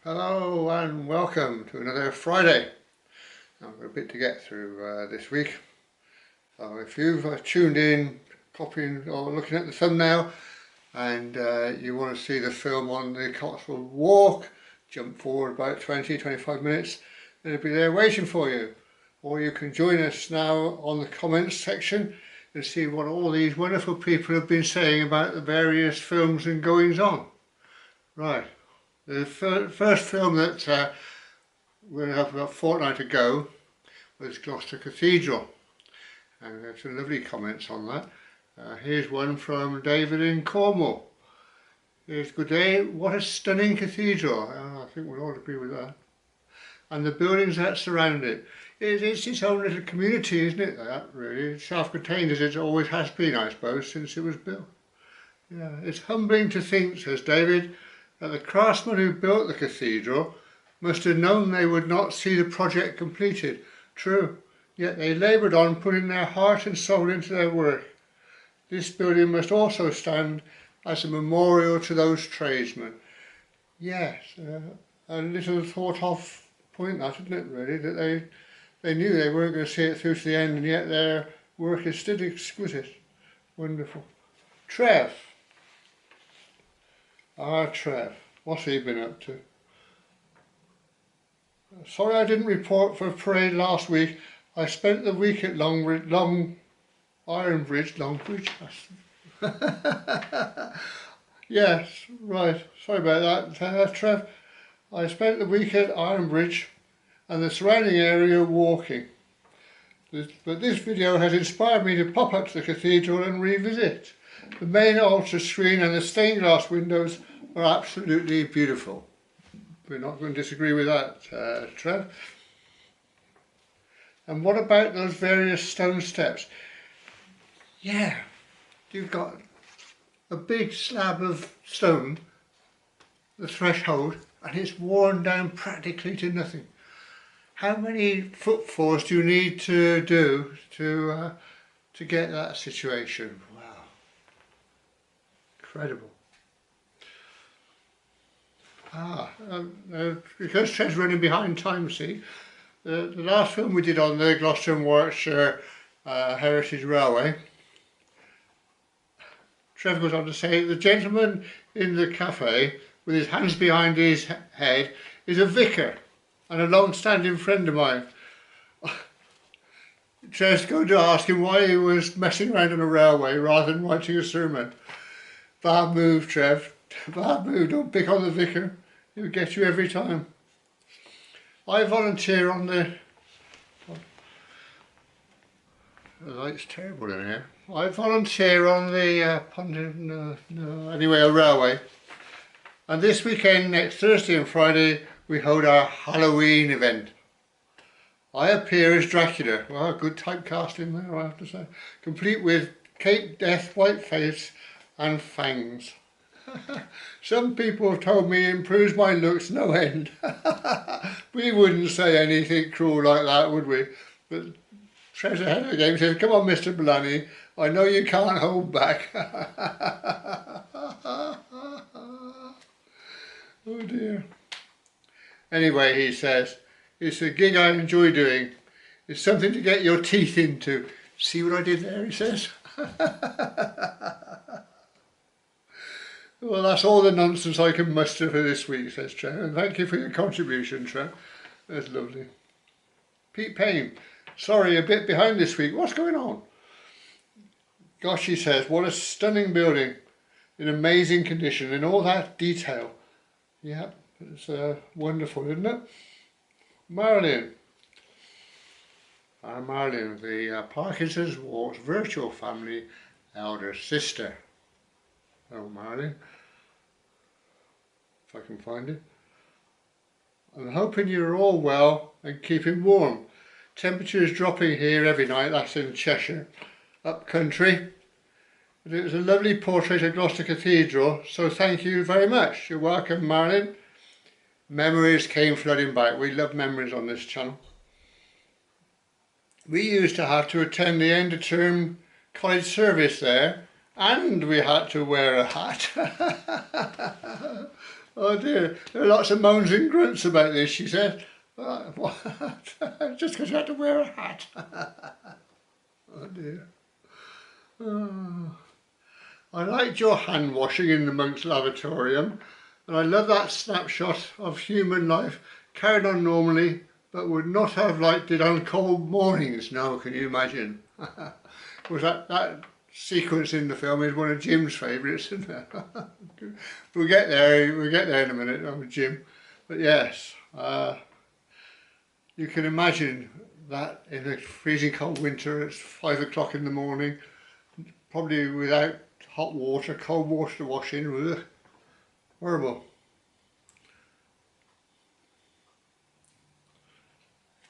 Hello and welcome to another Friday. I've got a bit to get through this week. If you've tuned in, copying or looking at the thumbnail and you want to see the film on the Cotswold walk, jump forward about 20-25 minutes, it'll be there waiting for you. Or you can join us now on the comments section and see what all these wonderful people have been saying about the various films and goings on. Right. The first film that we'll have about a fortnight to go was Gloucester Cathedral, and there's some lovely comments on that. Here's one from David in Cornwall. Here's good day, what a stunning cathedral. I think we'll all agree with that. And the buildings that surround it. It's its own little community, isn't it, that really? It's self-contained as it always has been, I suppose, since it was built. Yeah, it's humbling to think, says David, that the craftsmen who built the cathedral must have known they would not see the project completed. True, yet they laboured on, putting their heart and soul into their work. This building must also stand as a memorial to those tradesmen. Yes, a little thought of point that, isn't it, really, that they knew they weren't going to see it through to the end, and yet their work is still exquisite. Wonderful. Trev. Trev, what's he been up to? Sorry I didn't report for a parade last week. I spent the week at Longbridge. Yes, right, sorry about that, Trev. I spent the week at Ironbridge and the surrounding area walking. But this video has inspired me to pop up to the cathedral and revisit. The main altar screen and the stained glass windows are absolutely beautiful. We're not going to disagree with that, Trev. And what about those various stone steps? Yeah, you've got a big slab of stone, the threshold, and it's worn down practically to nothing. How many footfalls do you need to do to get that situation? Wow. Incredible. Because Trev's running behind time, see, the last film we did on the Gloucester and Warwickshire Heritage Railway, Trev goes on to say, the gentleman in the cafe with his hands behind his head is a vicar and a long-standing friend of mine. Trev's going to ask him why he was messing around on a railway rather than writing a sermon. Bad move, Trev. Bad move. Don't pick on the vicar. He'll get you every time. I volunteer on the light's terrible in here. I volunteer on the a railway. And this weekend, next Thursday and Friday, we hold our Halloween event. I appear as Dracula. Well, good typecasting there, I have to say. Complete with Cape Death, white face and fangs. Some people have told me it improves my looks no end. We wouldn't say anything cruel like that, would we? But Trev's ahead of the game, says, come on, Mr. Blaney, I know you can't hold back. Oh dear. Anyway, he says, it's a gig I enjoy doing. It's something to get your teeth into. See what I did there, he says. Well, that's all the nonsense I can muster for this week, says Trev. And thank you for your contribution, Trev. That's lovely. Pete Payne, sorry, a bit behind this week. What's going on? Gosh, he says, what a stunning building. In amazing condition, in all that detail. Yeah, it's wonderful, isn't it? Marilyn. Marilyn, the Parkinsons Walk's virtual family elder sister. Oh, Marilyn. If I can find it. I'm hoping you're all well and keeping warm. Temperature is dropping here every night, that's in Cheshire, up country. But it was a lovely portrait of Gloucester Cathedral, so thank you very much. You're welcome, Marilyn. Memories came flooding back. We love memories on this channel. We used to have to attend the end of term college service there, and we had to wear a hat. Oh dear, there are lots of moans and grunts about this, she said. What? Just because you had to wear a hat. Oh dear. Oh. I liked your hand washing in the monk's lavatorium, and I love that snapshot of human life carried on normally, but would not have liked it on cold mornings. No, can you imagine? Was that sequence in the film is one of Jim's favourites, isn't it? We'll get there in a minute with Jim. But yes, you can imagine that in a freezing cold winter, it's 5 o'clock in the morning, probably without hot water, cold water to wash in. Ugh, horrible.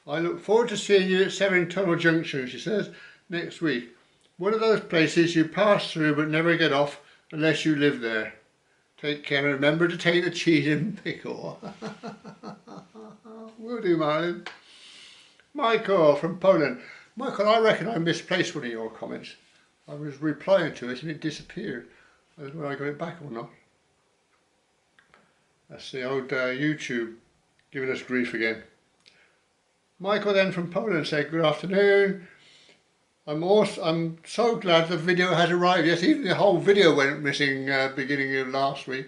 I look forward to seeing you at Severn Tunnel Junction, she says, next week. One of those places you pass through but never get off unless you live there. Take care and remember to take the cheese and pickle. Will do, Marlon. Michael from Poland. Michael, I reckon I misplaced one of your comments. I was replying to it and it disappeared. I don't know whether I got it back or not. That's the old YouTube giving us grief again. Michael then from Poland said, good afternoon. I'm so glad the video has arrived. Yes, even the whole video went missing beginning of last week.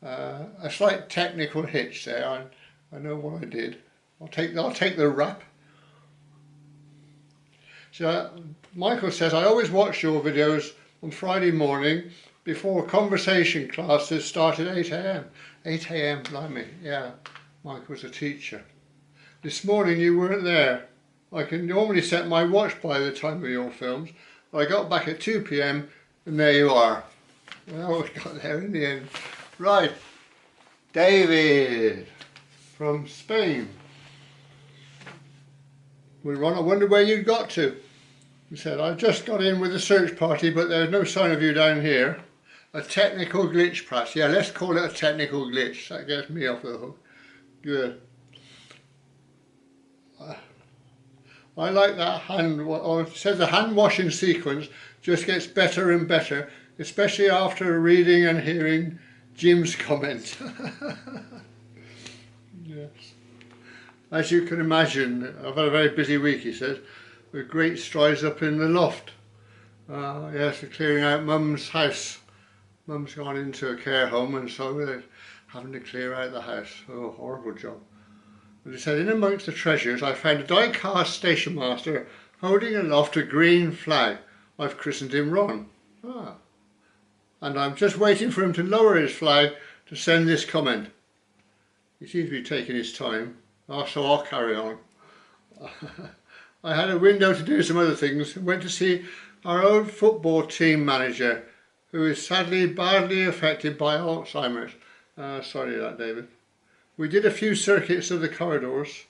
A slight technical hitch there. I know what I did. I'll take the rap. So Michael says, I always watch your videos on Friday morning before conversation classes start at 8 AM. 8 AM, blimey, yeah. Michael's a teacher. This morning you weren't there. I can normally set my watch by the time of your films, but I got back at 2 PM and there you are. Well, we got there in the end. Right, David from Spain. Well, Ron, I wonder where you got to. He said, I just got in with the search party, but there's no sign of you down here. A technical glitch, perhaps. Yeah, let's call it a technical glitch. That gets me off the hook. Good. I like that it says the hand washing sequence just gets better and better, especially after reading and hearing Jim's comment. Yes. As you can imagine, I've had a very busy week, he says, with great strides up in the loft. Yes, we're clearing out Mum's house. Mum's gone into a care home and so we're having to clear out the house. Oh, horrible job. But he said, in amongst the treasures I found a die-cast station master holding aloft a green flag. I've christened him Ron. Ah. And I'm just waiting for him to lower his flag to send this comment. He seems to be taking his time. So I'll carry on. I had a window to do some other things and went to see our old football team manager, who is sadly badly affected by Alzheimer's. Sorry about that, David. We did a few circuits of the corridors.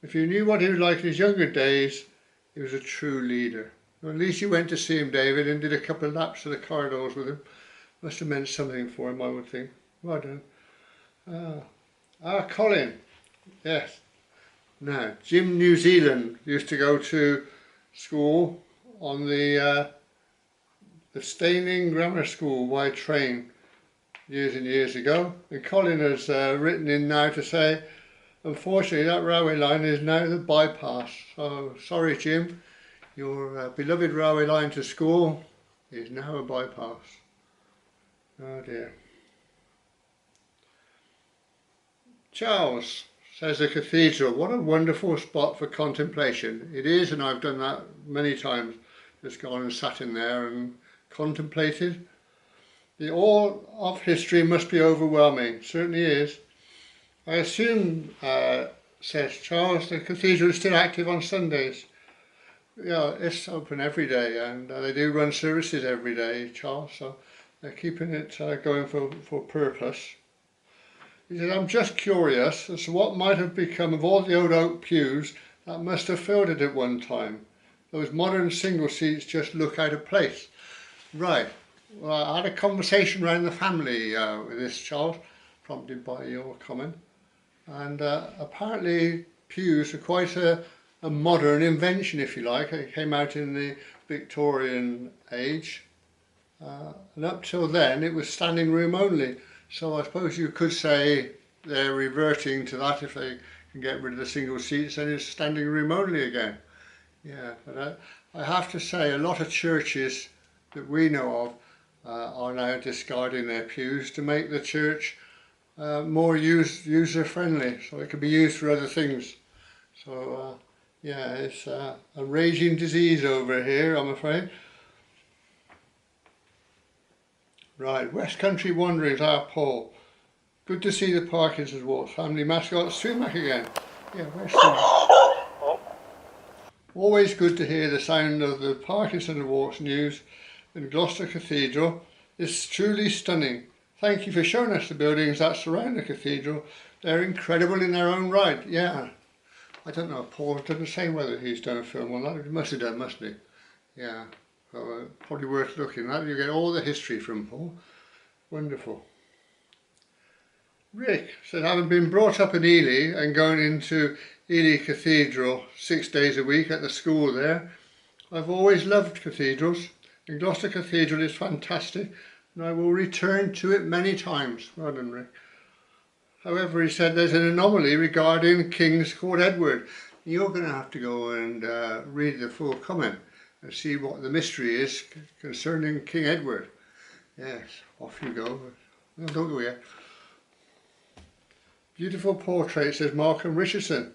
If you knew what he was like in his younger days, he was a true leader. Well, at least you went to see him, David, and did a couple of laps of the corridors with him. Must have meant something for him, I would think. Well done. Colin. Yes. Now, Jim New Zealand used to go to school on the Steyning Grammar School by train years and years ago. And Colin has written in now to say, unfortunately, that railway line is now the bypass. So, sorry, Jim, your beloved railway line to school is now a bypass. Oh dear. Charles says the Cathedral, what a wonderful spot for contemplation. It is, and I've done that many times, just gone and sat in there and contemplated. The awe of history must be overwhelming, certainly is. I assume, says Charles, the Cathedral is still active on Sundays. Yeah, it's open every day, and they do run services every day, Charles, so they're keeping it going for purpose. He said, I'm just curious as to what might have become of all the old oak pews that must have filled it at one time. Those modern single seats just look out of place. Right. Well, I had a conversation around the family with this, Charles, prompted by your comment. And apparently pews are quite a modern invention, if you like. It came out in the Victorian age. And up till then, it was standing room only. So I suppose you could say they're reverting to that. If they can get rid of the single seats, then it's standing room only again. Yeah, but I have to say a lot of churches that we know of are now discarding their pews to make the church more user friendly, so it can be used for other things. So yeah, it's a raging disease over here, I'm afraid. Right, West Country Wanderings, our Paul. Good to see the Parkinsons walk. Family mascot, Sumac again. Yeah, where's Sumac? Always good to hear the sound of the Parkinson Walks news in Gloucester Cathedral. It's truly stunning. Thank you for showing us the buildings that surround the cathedral. They're incredible in their own right. Yeah. I don't know, Paul doesn't say whether he's done a film on that. He must have done, mustn't he? Yeah. So, probably worth looking at. You get all the history from Paul. Wonderful. Rick said, having been brought up in Ely and going into Ely Cathedral 6 days a week at the school there, I've always loved cathedrals. And Gloucester Cathedral is fantastic, and I will return to it many times. Well done, Rick. However, he said there's an anomaly regarding King's Court Edward. You're going to have to go and read the full comment and see what the mystery is concerning King Edward. Yes, off you go. No, don't go yet. Beautiful portrait, says Malcolm Richardson.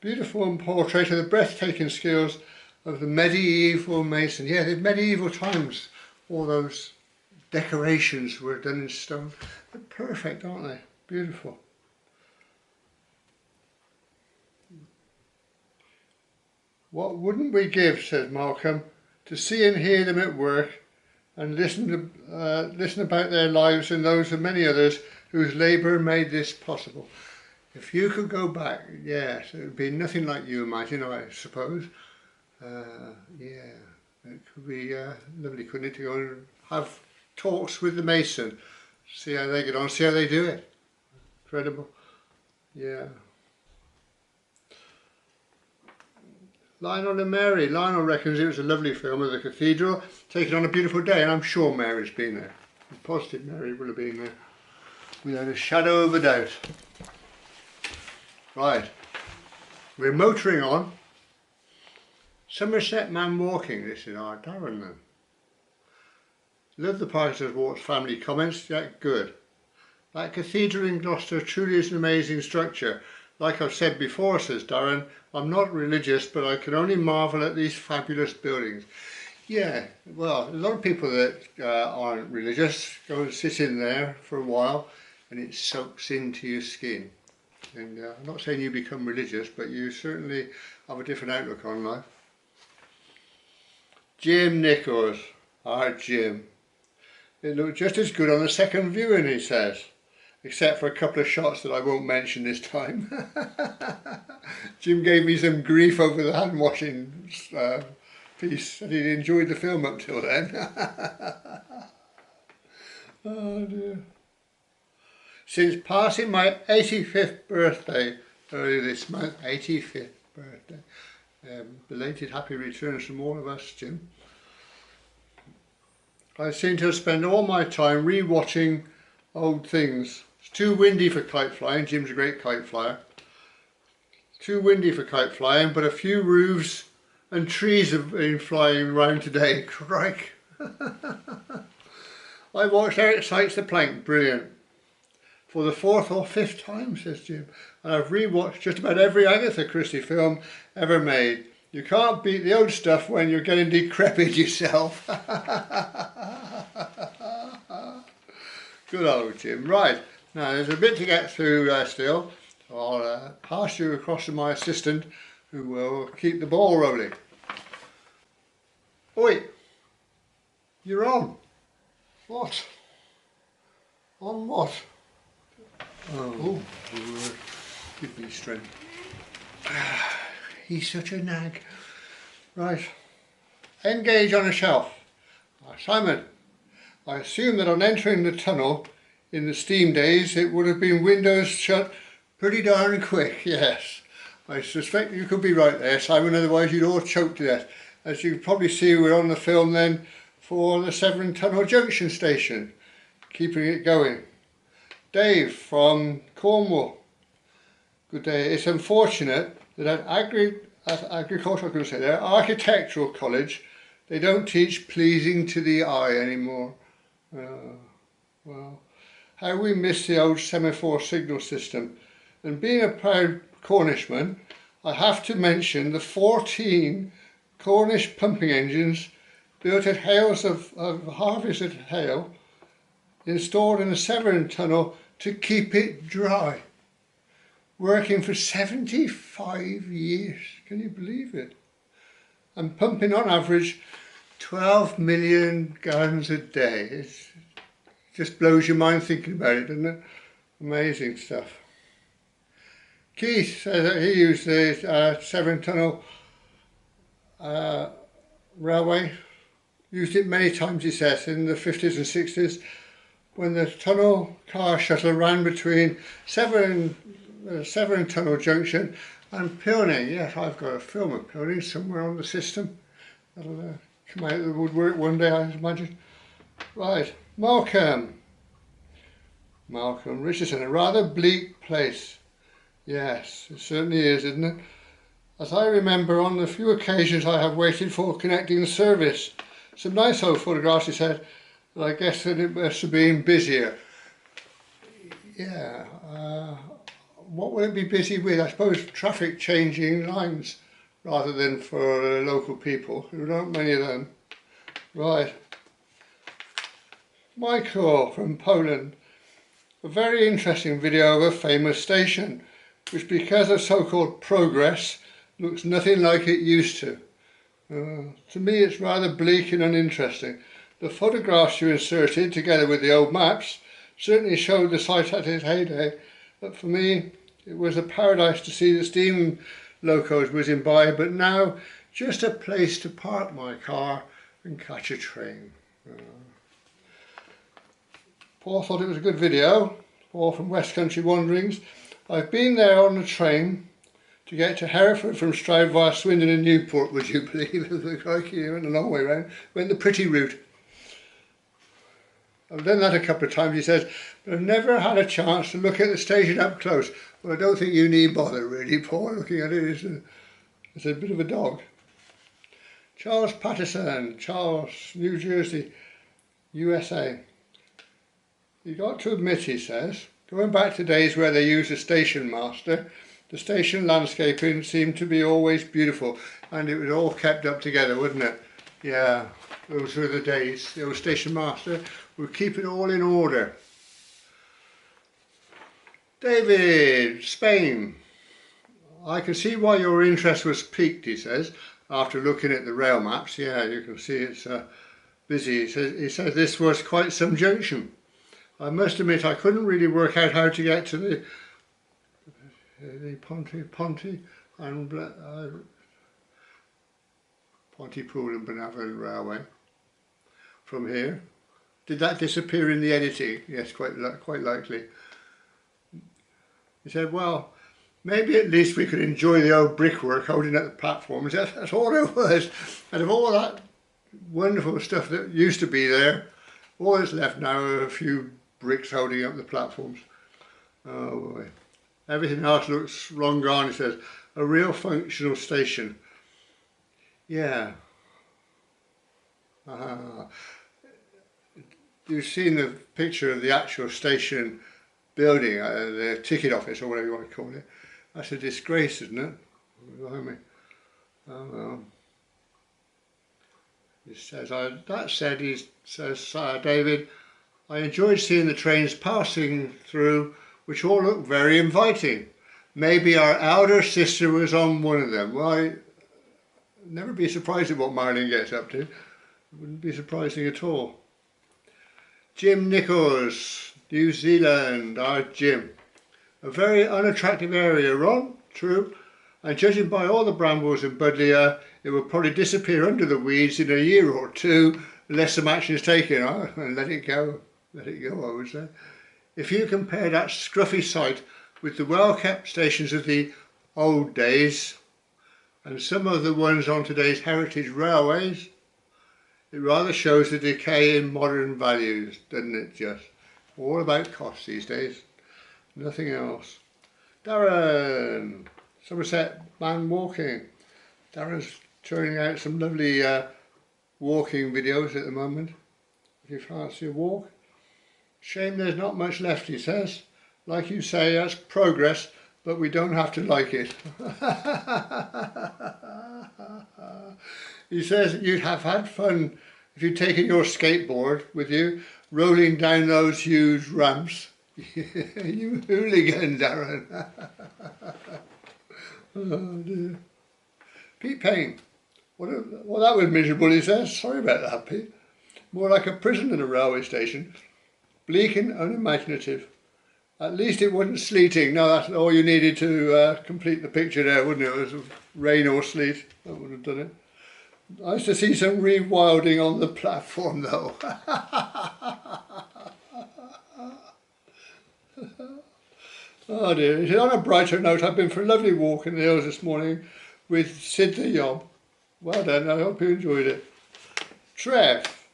Beautiful portrait of the breathtaking skills of the medieval mason. Yeah, the medieval times, all those decorations were done in stone. They're perfect, aren't they? Beautiful. What wouldn't we give, says Malcolm, to see and hear them at work and listen about their lives and those of many others whose labour made this possible. If you could go back, yes, it would be nothing like you imagine, I suppose. Yeah, it could be lovely, couldn't it, to go and have talks with the mason, see how they get on, see how they do it. Incredible. Yeah. Lionel and Mary. Lionel reckons it was a lovely film of the cathedral, taken on a beautiful day, and I'm sure Mary's been there. I'm positive Mary will have been there, without a shadow of a doubt. Right, we're motoring on. Somerset Man Walking, this is our Darren then. Love the Parkinsons Walks family comments, yeah, good. That cathedral in Gloucester truly is an amazing structure. Like I've said before, says Darren, I'm not religious, but I can only marvel at these fabulous buildings. Yeah, well, a lot of people that aren't religious go and sit in there for a while and it soaks into your skin. And I'm not saying you become religious, but you certainly have a different outlook on life. Jim Nichols, our Jim. It looked just as good on the second viewing, he says, except for a couple of shots that I won't mention this time. Jim gave me some grief over the hand washing piece, and he'd enjoyed the film up till then. Oh dear. Since passing my 85th birthday earlier this month, 85th birthday, belated happy returns from all of us, Jim. I seem to have spent all my time re-watching old things. It's too windy for kite flying. Jim's a great kite flyer. Too windy for kite flying, but a few roofs and trees have been flying around today. Crike. I watched Eric Sykes' The Plank, brilliant. For the 4th or 5th time, says Jim. And I've re-watched just about every Agatha Christie film ever made. You can't beat the old stuff when you're getting decrepit yourself. Good old Jim. Right, now there's a bit to get through still. So I'll pass you across to my assistant who will keep the ball rolling. Oi, you're on. What? On what? Oh, give me strength. He's such a nag. Right. Engage on a shelf. Simon, I assume that on entering the tunnel in the steam days it would have been windows shut pretty darn quick, yes. I suspect you could be right there, Simon, otherwise you'd all choke to death. As you probably see, we're on the film then for the Severn Tunnel Junction station, keeping it going. Dave from Cornwall. Good day. It's unfortunate that at architectural college, they don't teach pleasing to the eye anymore. Well, how we miss the old semaphore signal system. And being a proud Cornishman, I have to mention the 14 Cornish pumping engines built at hails of harvested hail, installed in the Severn tunnel to keep it dry. Working for 75 years, can you believe it? And pumping on average 12 million gallons a day. It just blows your mind thinking about it, doesn't it? Amazing stuff. Keith says that he used the Severn tunnel railway, used it many times, he says, in the 50s and 60s when the tunnel car shuttle ran between Severn tunnel junction and Pilning. Yes, I've got a film of Pilning somewhere on the system. That'll come out of the woodwork one day, I imagine. Right, Malvern Richardson, a rather bleak place. Yes, it certainly is, isn't it? As I remember, on the few occasions I have waited for connecting the service, some nice old photographs, he said, but I guess that it must have been busier. Yeah, what will it be busy with? I suppose traffic changing lines rather than for local people. There aren't many of them. Right. Michael from Poland. A very interesting video of a famous station, which because of so-called progress, looks nothing like it used to. To me it's rather bleak and uninteresting. The photographs you inserted, together with the old maps, certainly showed the site at its heyday, but for me it was a paradise to see the steam locos whizzing by, but now just a place to park my car and catch a train. Paul thought it was a good video. Paul from West Country Wanderings. I've been there on the train to get to Hereford from Stroud via Swindon and Newport, would you believe? Crikey, went a long way round. Went the pretty route. I've done that a couple of times, he says, but I've never had a chance to look at the station up close. Well, I don't think you need bother really, Paul. Looking at it, it's a bit of a dog. Charles Patterson, Charles, New Jersey, USA. You got to admit, he says, going back to days where they used a station master, the station landscaping seemed to be always beautiful, and it was all kept up together, wouldn't it? Yeah, those were the days. The old station master would keep it all in order. David, Spain. I can see why your interest was piqued, he says, after looking at the rail maps. Yeah, you can see it's busy. He says this was quite some junction. I must admit I couldn't really work out how to get to the Pontypool and Benavan Railway from here. Did that disappear in the editing? Yes, quite likely. He said, well, maybe at least we could enjoy the old brickwork holding up the platforms. That's all it was. And of all that wonderful stuff that used to be there, all that's left now are a few bricks holding up the platforms. Oh boy. Everything else looks long gone, he says. A real functional station. Yeah. You've seen the picture of the actual station building, the ticket office or whatever you want to call it. That's a disgrace, isn't it? Blimey. Oh well. He says, that said, he says, David, I enjoyed seeing the trains passing through, which all looked very inviting. Maybe our elder sister was on one of them. Well, I'd never be surprised at what Marlene gets up to. It wouldn't be surprising at all. Jim Nichols, New Zealand, our Jim. A very unattractive area, Ron, true. And judging by all the brambles in Budleigh, it will probably disappear under the weeds in a year or two unless some action is taken. And let it go, I would say. If you compare that scruffy site with the well-kept stations of the old days and some of the ones on today's heritage railways, it rather shows the decay in modern values, doesn't it just? All about costs these days, nothing else. Darren, Somerset man walking. Darren's turning out some lovely walking videos at the moment. If you fancy a walk. Shame there's not much left, he says. Like you say, that's progress, but we don't have to like it. He says you'd have had fun if you'd taken your skateboard with you, rolling down those huge ramps. You hooligan, Darren. Oh dear. Pete Payne. Well, that was miserable, he says. Sorry about that, Pete. More like a prison than a railway station. Bleak and unimaginative. At least it wasn't sleeting. No, that's all you needed to complete the picture there, wouldn't it? It was rain or sleet. That would have done it. Nice to see some rewilding on the platform, though. Oh dear. He said, on a brighter note, I've been for a lovely walk in the hills this morning with Sid the Yob. Well done, I hope you enjoyed it. Trev.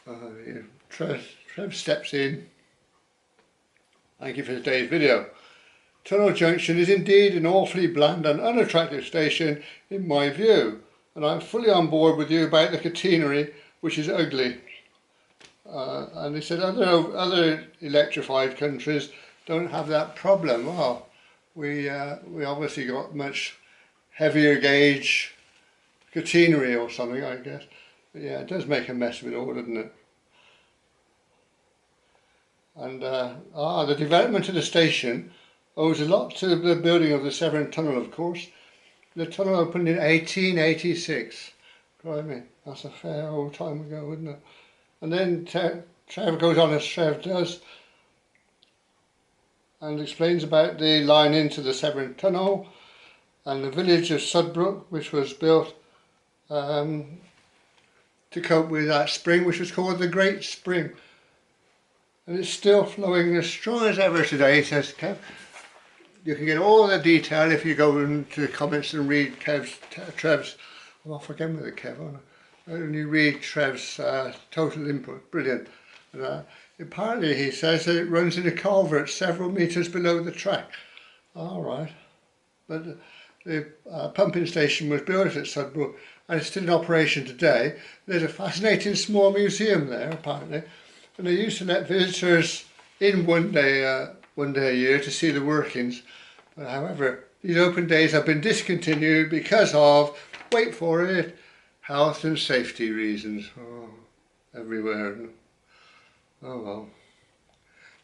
Oh dear. Trev steps in. Thank you for today's video. Tunnel Junction is indeed an awfully bland and unattractive station in my view, and I'm fully on board with you about the catenary, which is ugly. And he said other electrified countries don't have that problem. Well, we obviously got much heavier gauge catenary or something, I guess. But yeah, it does make a mess of it all, doesn't it? And the development of the station owes a lot to the building of the Severn tunnel, of course. The tunnel opened in 1886. Blimey, that's a fair old time ago, isn't it? And then Trev goes on as Trev does and explains about the line into the Severn tunnel and the village of Sudbrook, which was built to cope with that spring, which was called the Great Spring. And it's still flowing as strong as ever today, says Kev. You can get all the detail if you go into the comments and read Trev's, I'm off again with it, Kev, aren't I? And you read Trev's total input, brilliant. And, apparently he says that it runs in a culvert several metres below the track. All right. But the pumping station was built at Sudbrook and it's still in operation today. There's a fascinating small museum there, apparently. And they used to let visitors in one day a year to see the workings. But however, these open days have been discontinued because of, wait for it, health and safety reasons. Oh, everywhere. Oh well.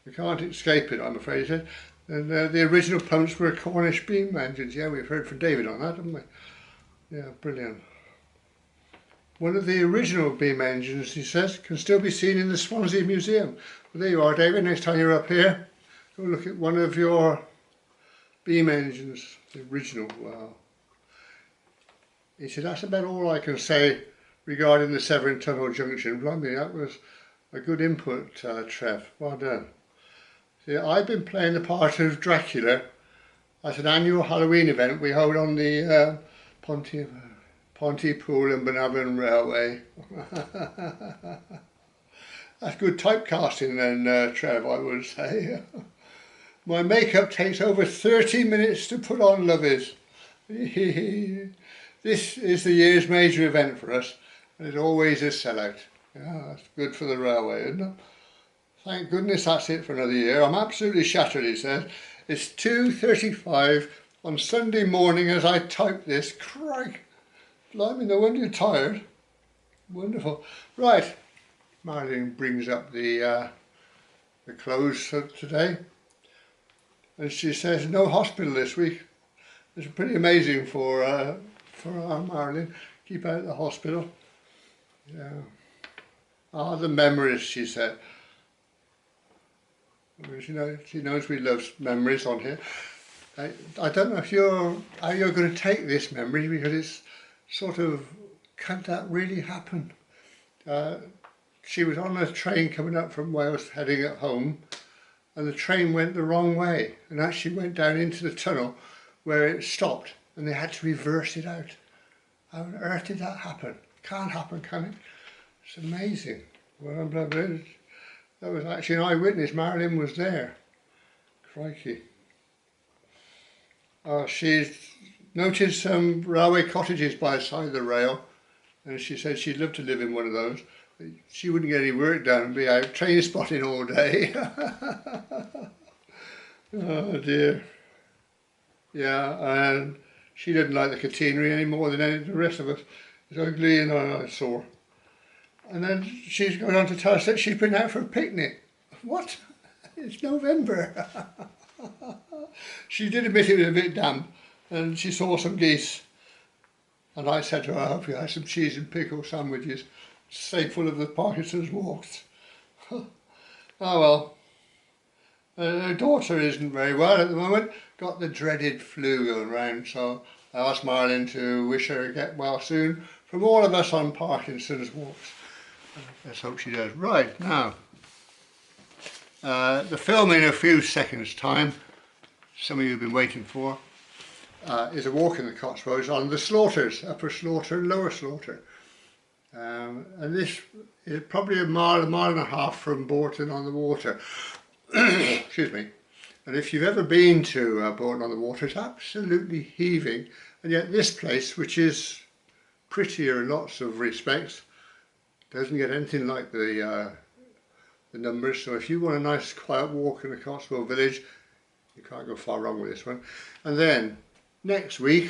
You can't escape it, I'm afraid, he said. And the original pumps were Cornish beam engines. Yeah, we've heard from David on that, haven't we? Yeah, brilliant. One of the original beam engines, he says, can still be seen in the Swansea Museum. Well, there you are, David. Next time you're up here, go look at one of your beam engines, the original. Wow. He said, that's about all I can say regarding the Severn Tunnel Junction. Blimey, that was a good input, Trev. Well done. See, I've been playing the part of Dracula at an annual Halloween event we hold on the Pontypool and Malvern Railway. That's good typecasting then, Trev, I would say. My makeup takes over 30 minutes to put on, lovies. This is the year's major event for us, and it's always a sellout. Yeah, that's good for the railway, isn't it? Thank goodness that's it for another year. I'm absolutely shattered, he says. It's 2:35 on Sunday morning as I type this. Crike! Blimey, no wonder you're tired. Wonderful. Right, Marilyn brings up the close for today. And she says no hospital this week. It's pretty amazing for our Marilyn. Keep out of the hospital. Yeah. Ah, the memories, she said. She knows we love memories on here. I don't know how you're going to take this memory, because it's sort of, can that really happen? She was on a train coming up from Wales heading at home, and the train went the wrong way and actually went down into the tunnel where it stopped, and they had to reverse it out. How on earth did that happen? Can't happen, can it? It's amazing. Well, That was actually an eyewitness. Marilyn was there. Crikey. She's noted some railway cottages by the side of the rail, and she said she'd love to live in one of those. She wouldn't get any work done and be out train spotting all day. Oh dear. Yeah, and she didn't like the catenary any more than any of the rest of us. It's ugly and eyesore. And then she's going on to tell us that she's been out for a picnic. What? It's November. She did admit it was a bit damp, and she saw some geese. And I said to her, I hope you had some cheese and pickle sandwiches. Stay full of the Parkinsons walks. Oh well. Her daughter isn't very well at the moment. Got the dreaded flu going round, so I asked Marilyn to wish her to get well soon from all of us on Parkinson's walks. Let's hope she does. Right, now, the film in a few seconds' time, some of you have been waiting for, is a walk in the Cotswolds on the slaughters, Upper Slaughter and Lower Slaughter. And this is probably a mile and a half from Bourton on the Water. Excuse me. And if you've ever been to Bourton on the Water, it's absolutely heaving. And yet this place, which is prettier in lots of respects, doesn't get anything like the numbers. So if you want a nice quiet walk in the Cotswold village, you can't go far wrong with this one. And then next week,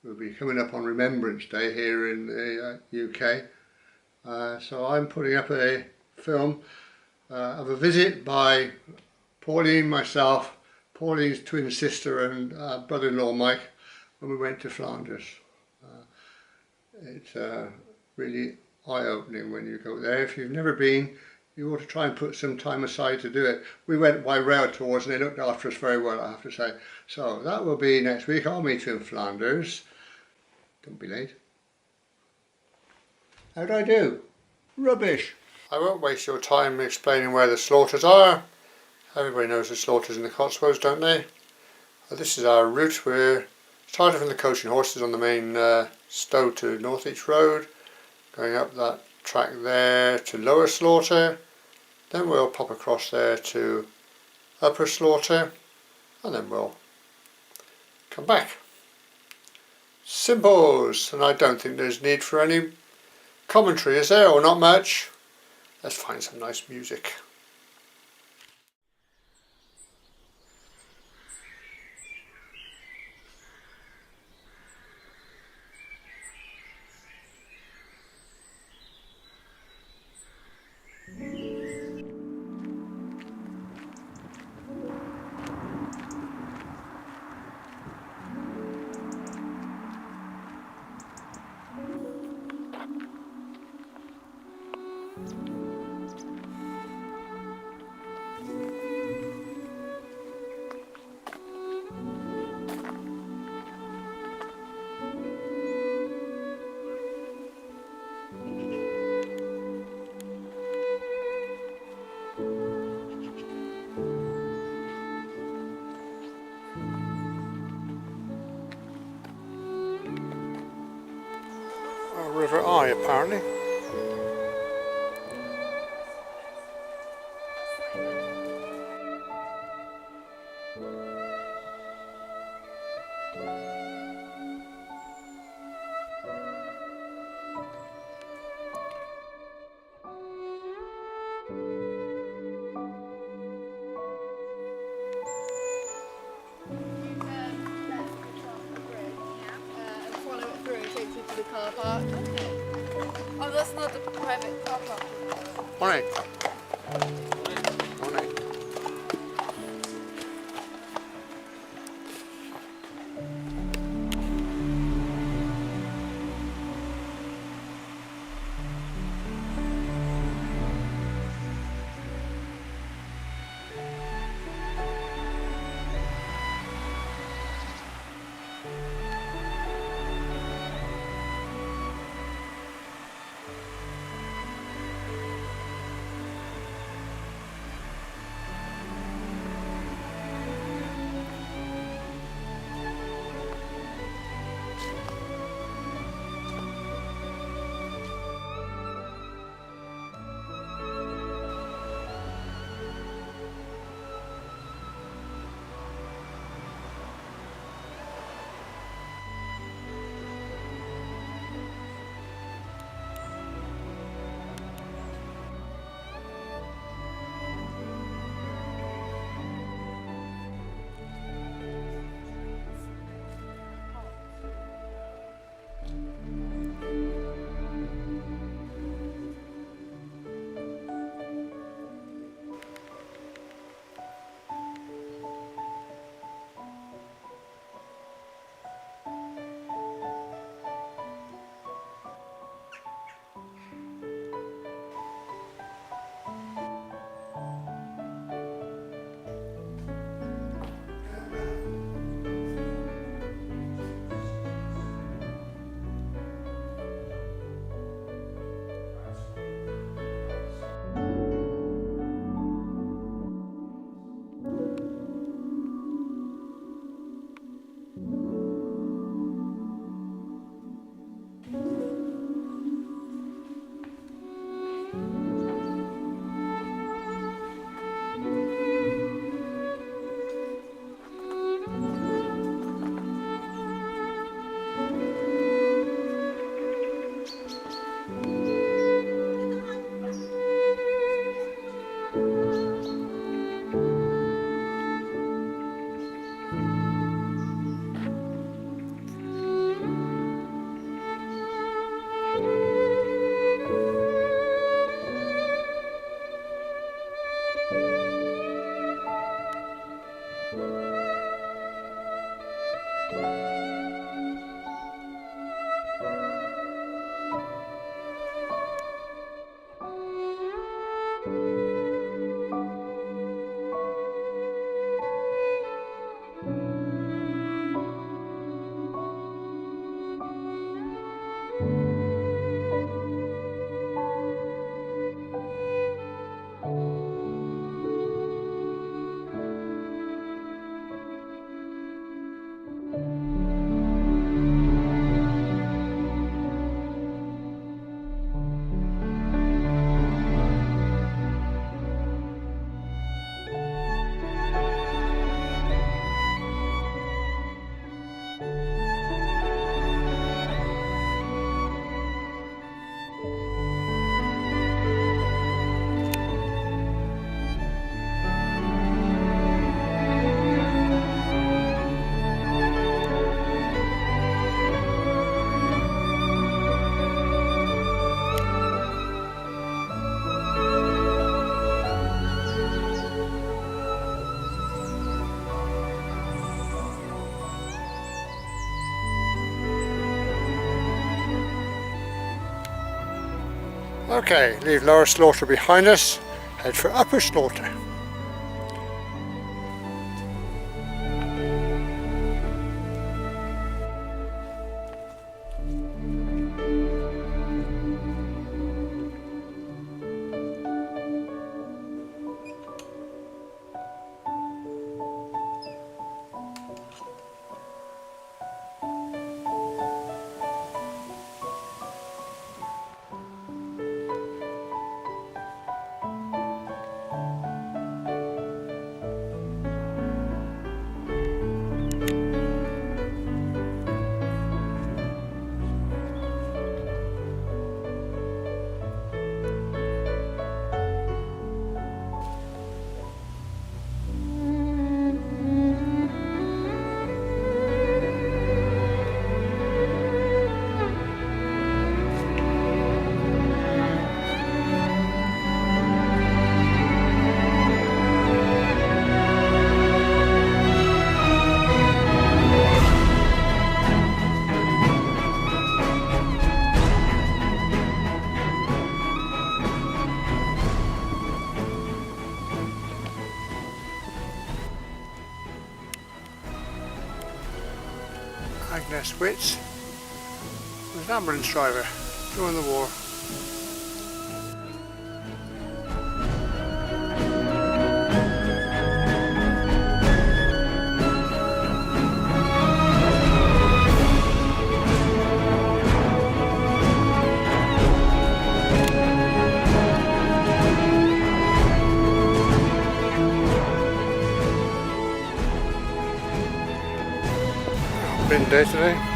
we'll be coming up on Remembrance Day here in the UK. So I'm putting up a film of a visit by Pauline, myself, Pauline's twin sister and brother-in-law Mike, when we went to Flanders. It's really eye-opening when you go there. If you've never been, you ought to try and put some time aside to do it. We went by rail tours and they looked after us very well, I have to say. So that will be next week. I'll meet you in Flanders. Don't be late. How'd I do? Rubbish. I won't waste your time explaining where the slaughters are. Everybody knows the slaughters in the Cotswolds, don't they? This is our route. We're starting from the Coach and Horses on the main Stow to Northwich Road, going up that track there to Lower Slaughter, then we'll pop across there to Upper Slaughter, and then we'll come back. Simples, and I don't think there's need for any commentary, is there? Or not much? Let's find some nice music. River Eye, apparently. The car park. Oh, that's not the private car park. Morning. Morning. Okay, leave Lower Slaughter behind us, head for Upper Slaughter. Agnes Witz was an ambulance driver during the war. Been day today.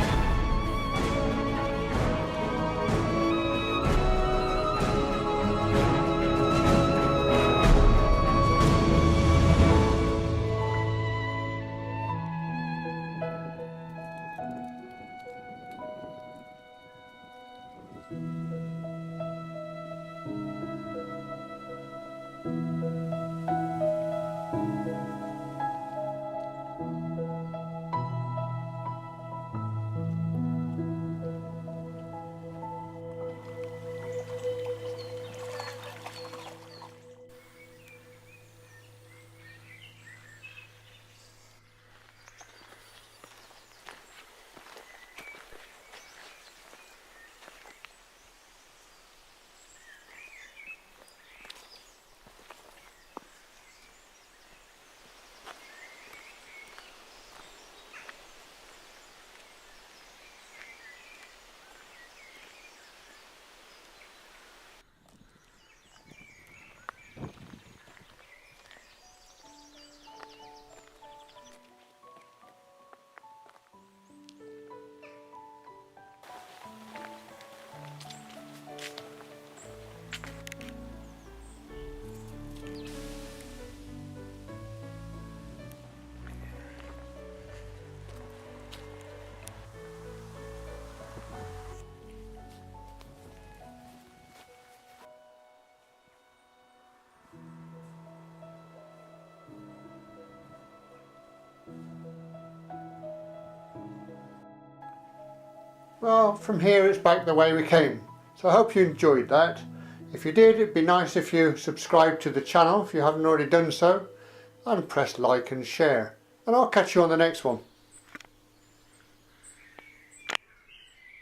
Well, from here it's back the way we came. So I hope you enjoyed that. If you did, it'd be nice if you subscribe to the channel if you haven't already done so, and press like and share. And I'll catch you on the next one.